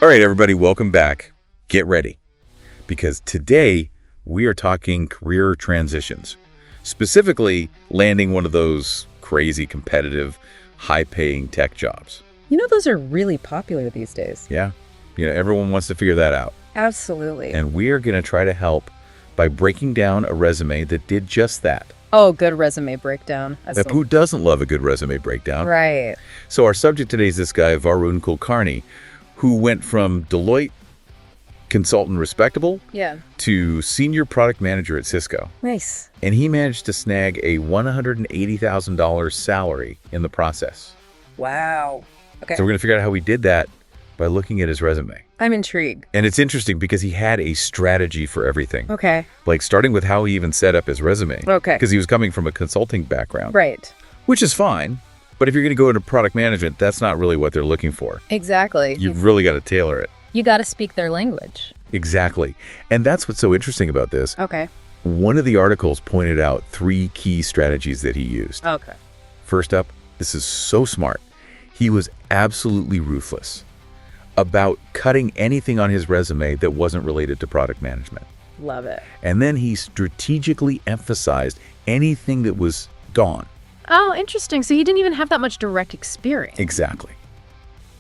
All right, everybody, welcome back. Get ready, because today we are talking career transitions, specifically landing one of those crazy, competitive, high-paying tech jobs. You know, those are really popular these days. Yeah, everyone wants to figure that out. Absolutely. And we are going to try to help by breaking down a resume that did just that. Oh, good resume breakdown. Who doesn't love a good resume breakdown? Right. So our subject today is this guy, Varun Kulkarni, who went from Deloitte, consultant respectable, to senior product manager at Cisco. Nice. And he managed to snag a $180,000 salary in the process. Wow. Okay. So we're going to figure out how he did that by looking at his resume. I'm intrigued. And it's interesting because he had a strategy for everything. Okay. Like starting with how he even set up his resume. Okay. Because he was coming from a consulting background. Right. Which is fine. But if you're going to go into product management, that's not really what they're looking for. Exactly. You've really got to tailor it. You got to speak their language. Exactly. And that's what's so interesting about this. Okay. One of the articles pointed out 3 key strategies that he used. Okay. First up, this is so smart. He was absolutely ruthless about cutting anything on his resume that wasn't related to product management. Love it. And then he strategically emphasized anything that was gone. Oh, interesting. So he didn't even have that much direct experience. Exactly.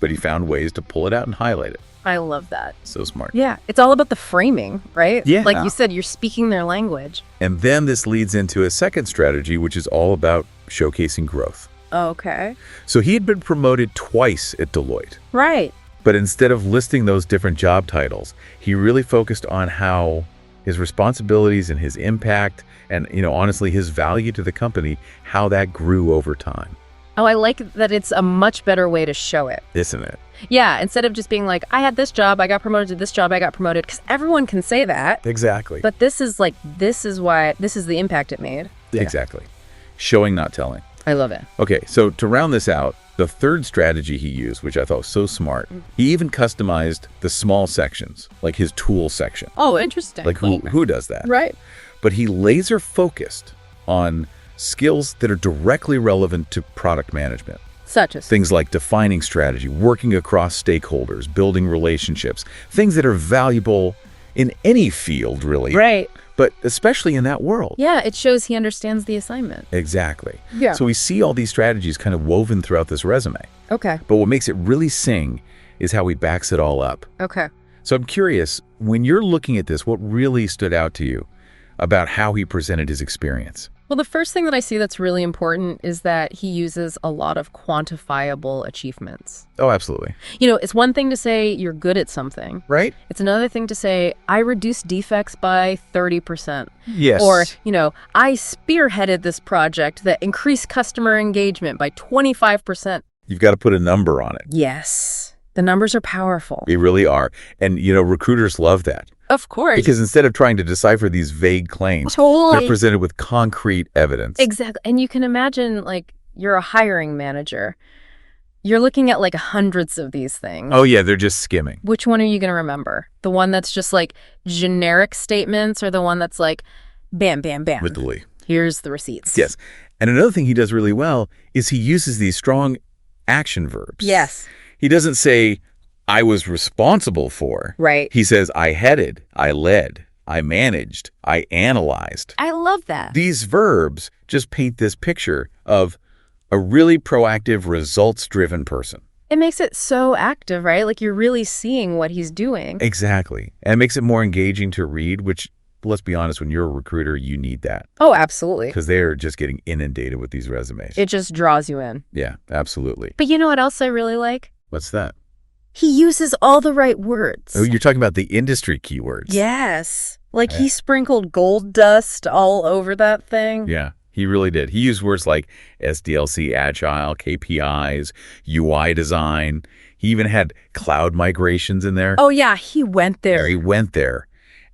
But he found ways to pull it out and highlight it. I love that. So smart. Yeah. It's all about the framing, right? Yeah. Like you said, you're speaking their language. And then this leads into a second strategy, which is all about showcasing growth. Okay. So he had been promoted twice at Deloitte. Right. But instead of listing those different job titles, he really focused on how his responsibilities and his impact and, honestly, his value to the company, how that grew over time. Oh, I like that it's a much better way to show it. Isn't it? Yeah, instead of just being like, I had this job, I got promoted to this job, I got promoted, because everyone can say that. Exactly. But this is the impact it made. Yeah. Exactly. Showing, not telling. I love it. Okay, so to round this out, the third strategy he used, which I thought was so smart, he even customized the small sections, like his tool section. Oh, interesting. Like who does that? Right. But he laser focused on skills that are directly relevant to product management. Such as Things like defining strategy, working across stakeholders, building relationships, things that are valuable in any field, really. Right. But especially in that world. Yeah, it shows he understands the assignment. Exactly. Yeah. So we see all these strategies kind of woven throughout this resume. Okay. But what makes it really sing is how he backs it all up. Okay. So I'm curious, when you're looking at this, what really stood out to you about how he presented his experience? Well, the first thing that I see that's really important is that he uses a lot of quantifiable achievements. Oh, absolutely. It's one thing to say you're good at something. Right? It's another thing to say, I reduced defects by 30%. Yes. Or, I spearheaded this project that increased customer engagement by 25%. You've got to put a number on it. Yes. The numbers are powerful. They really are. And, recruiters love that. Of course. Because instead of trying to decipher these vague claims, Totally. they're presented with concrete evidence. Exactly. And you can imagine, you're a hiring manager. You're looking at, hundreds of these things. Oh, yeah, they're just skimming. Which one are you going to remember? The one that's just, generic statements, or the one that's bam, bam, bam? Literally. Here's the receipts. Yes. And another thing he does really well is he uses these strong action verbs. Yes. He doesn't say, I was responsible for. Right. He says, I headed, I led, I managed, I analyzed. I love that. These verbs just paint this picture of a really proactive, results-driven person. It makes it so active, right? You're really seeing what he's doing. Exactly. And it makes it more engaging to read, which, let's be honest, when you're a recruiter, you need that. Oh, absolutely. Because they're just getting inundated with these resumes. It just draws you in. Yeah, absolutely. But you know what else I really like? What's that? He uses all the right words. Oh, you're talking about the industry keywords. Yes. He sprinkled gold dust all over that thing. Yeah, he really did. He used words like SDLC, Agile, KPIs, UI design. He even had cloud migrations in there. Oh, yeah, he went there. He went there.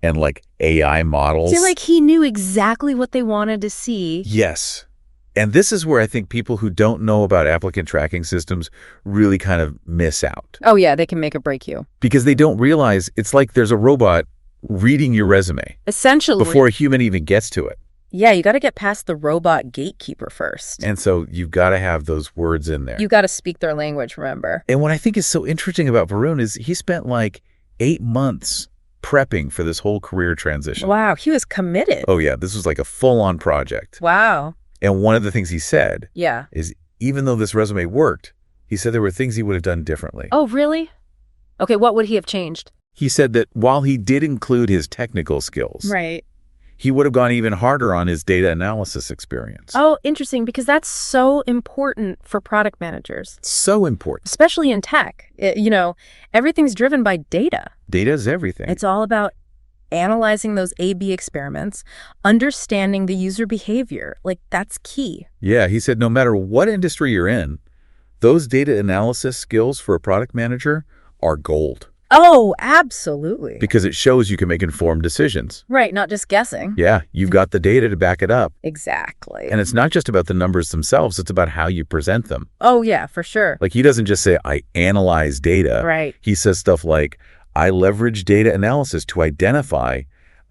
And AI models. See, he knew exactly what they wanted to see. Yes. And this is where I think people who don't know about applicant tracking systems really kind of miss out. Oh, yeah, they can make or break you. Because they don't realize it's like there's a robot reading your resume. Essentially. Before a human even gets to it. Yeah, you got to get past the robot gatekeeper first. And so you've got to have those words in there. You got to speak their language, remember? And what I think is so interesting about Varun is he spent like 8 months prepping for this whole career transition. Wow, he was committed. Oh, yeah. This was like a full-on project. Wow. And one of the things he said Yeah. is even though this resume worked, he said there were things he would have done differently. Oh, really? Okay, what would he have changed? He said that while he did include his technical skills, Right. he would have gone even harder on his data analysis experience. Oh, interesting, because that's so important for product managers, So important. especially in tech. Everything's driven by data. Data is everything. It's all about analyzing those A/B experiments, understanding the user behavior. Like, that's key. Yeah, he said no matter what industry you're in, those data analysis skills for a product manager are gold. Oh, absolutely. Because it shows you can make informed decisions. Right, not just guessing. Yeah, you've got the data to back it up. Exactly. And it's not just about the numbers themselves, it's about how you present them. Oh, yeah, for sure. Like he doesn't just say, I analyze data. Right. He says stuff like, I leverage data analysis to identify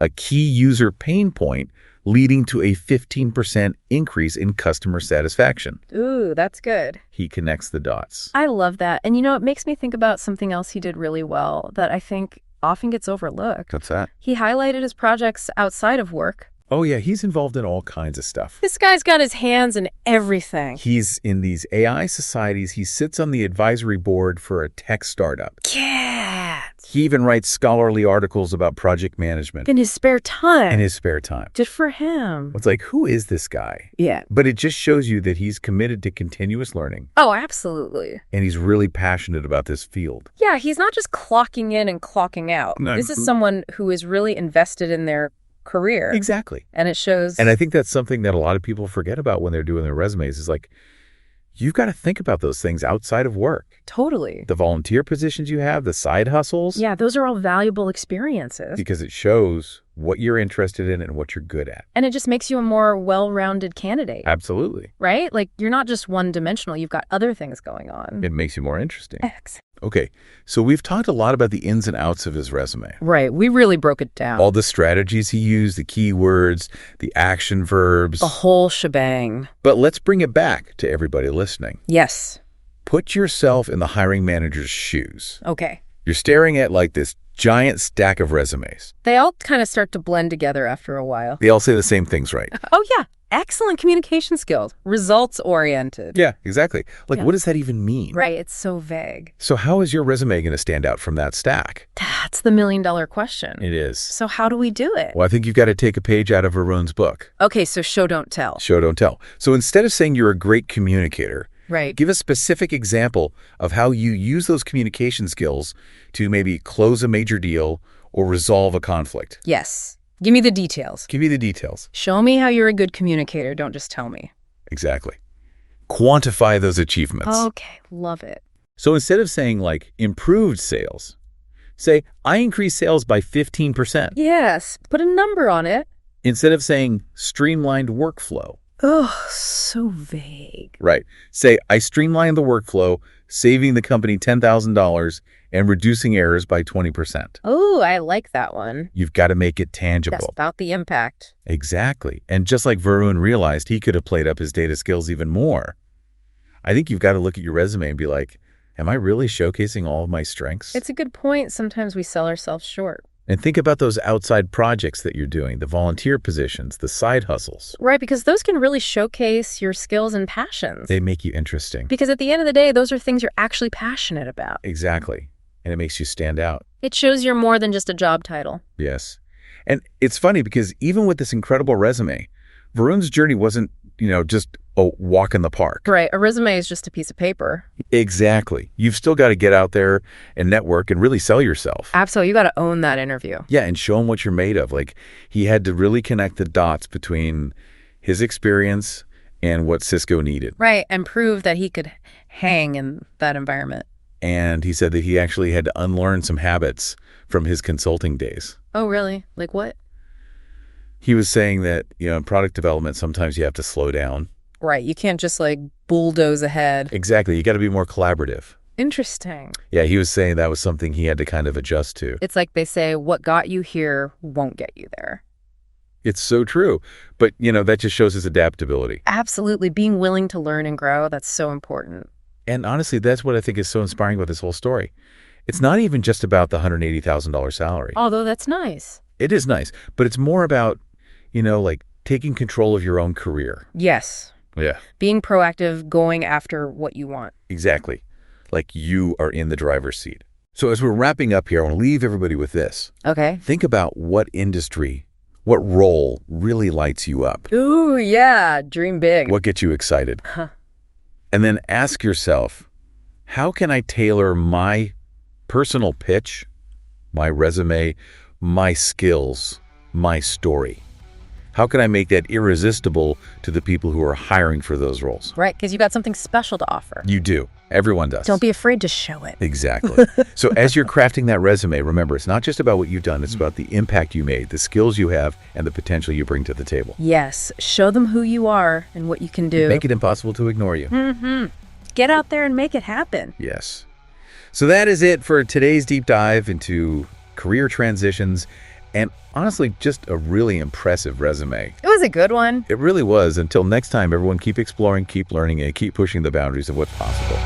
a key user pain point leading to a 15% increase in customer satisfaction. Ooh, that's good. He connects the dots. I love that. And it makes me think about something else he did really well that I think often gets overlooked. What's that? He highlighted his projects outside of work. Oh, yeah, he's involved in all kinds of stuff. This guy's got his hands in everything. He's in these AI societies. He sits on the advisory board for a tech startup. Cat. He even writes scholarly articles about project management. In his spare time. In his spare time. Good for him. It's like, who is this guy? Yeah. But it just shows you that he's committed to continuous learning. Oh, absolutely. And he's really passionate about this field. Yeah, he's not just clocking in and clocking out. No. This is someone who is really invested in their career. Exactly. And it shows. And I think that's something that a lot of people forget about when they're doing their resumes is like, you've got to think about those things outside of work. Totally. The volunteer positions you have, the side hustles. Yeah, those are all valuable experiences. Because it shows what you're interested in and what you're good at. And it just makes you a more well-rounded candidate. Absolutely. Right? Like, you're not just one-dimensional. You've got other things going on. It makes you more interesting. X. Okay, so we've talked a lot about the ins and outs of his resume. Right. We really broke it down. All the strategies he used, the keywords, the action verbs. The whole shebang. But let's bring it back to everybody listening. Yes. Put yourself in the hiring manager's shoes. Okay. You're staring at like this giant stack of resumes. They all kind of start to blend together after a while. They all say the same things, right? Oh, yeah. Excellent communication skills. Results-oriented. Yeah, exactly. Like, Yeah. what does that even mean? Right. It's so vague. So how is your resume going to stand out from that stack? That's the million-dollar question. It is. So how do we do it? Well, I think you've got to take a page out of Varun's book. Okay, so show, don't tell. Show, don't tell. So instead of saying you're a great communicator, Right. give a specific example of how you use those communication skills to maybe close a major deal or resolve a conflict. Yes. Give me the details. Give me the details. Show me how you're a good communicator. Don't just tell me. Exactly. Quantify those achievements. Okay. Love it. So instead of saying like improved sales, say I increased sales by 15%. Yes. Put a number on it. Instead of saying streamlined workflow. Oh, so vague. Right. Say I streamlined the workflow, saving the company $10,000 and reducing errors by 20%. Oh, I like that one. You've got to make it That's tangible. about the impact. Exactly. And just like Varun realized he could have played up his data skills even more, I think you've got to look at your resume and be like, am I really showcasing all of my strengths? It's a good point. Sometimes we sell ourselves short. And think about those outside projects that you're doing, the volunteer positions, the side hustles. Right, because those can really showcase your skills and passions. They make you interesting. Because at the end of the day, those are things you're actually passionate about. Exactly. And it makes you stand out. It shows you're more than just a job title. Yes. And it's funny because even with this incredible resume, Varun's journey wasn't, just a walk in the park. Right, a resume is just a piece of paper. Exactly. You've still got to get out there and network and really sell yourself. Absolutely, you got to own that interview. Yeah, and show them what you're made of. Like, he had to really connect the dots between his experience and what Cisco needed. Right, and prove that he could hang in that environment. And he said that he actually had to unlearn some habits from his consulting days. Oh, really? Like what? He was saying that, in product development, sometimes you have to slow down. Right, you can't just bulldoze ahead. Exactly. You got to be more collaborative. Interesting. Yeah, he was saying that was something he had to kind of adjust to. It's like they say, what got you here won't get you there. It's so true. But, that just shows his adaptability. Absolutely. Being willing to learn and grow, that's so important. And honestly, that's what I think is so inspiring about this whole story. It's not even just about the $180,000 salary. Although that's nice. It is nice, but it's more about, like taking control of your own career. Yes. Yeah. Being proactive, going after what you want. Exactly. Like you are in the driver's seat. So as we're wrapping up here, I want to leave everybody with this. Okay. Think about what industry, what role really lights you up. Ooh, yeah. Dream big. What gets you excited? And then ask yourself, how can I tailor my personal pitch, my resume, my skills, my story? How can I make that irresistible to the people who are hiring for those roles? Right, because you got something special to offer. You do. Everyone does. Don't be afraid to show it. Exactly. So as you're crafting that resume, remember, it's not just about what you've done. It's about the impact you made, the skills you have, and the potential you bring to the table. Yes. Show them who you are and what you can do. Make it impossible to ignore you. Mm-hmm. Get out there and make it happen. Yes. So that is it for today's deep dive into career transitions and honestly, just a really impressive resume. It was a good one. It really was. Until next time, everyone, keep exploring, keep learning, and keep pushing the boundaries of what's possible.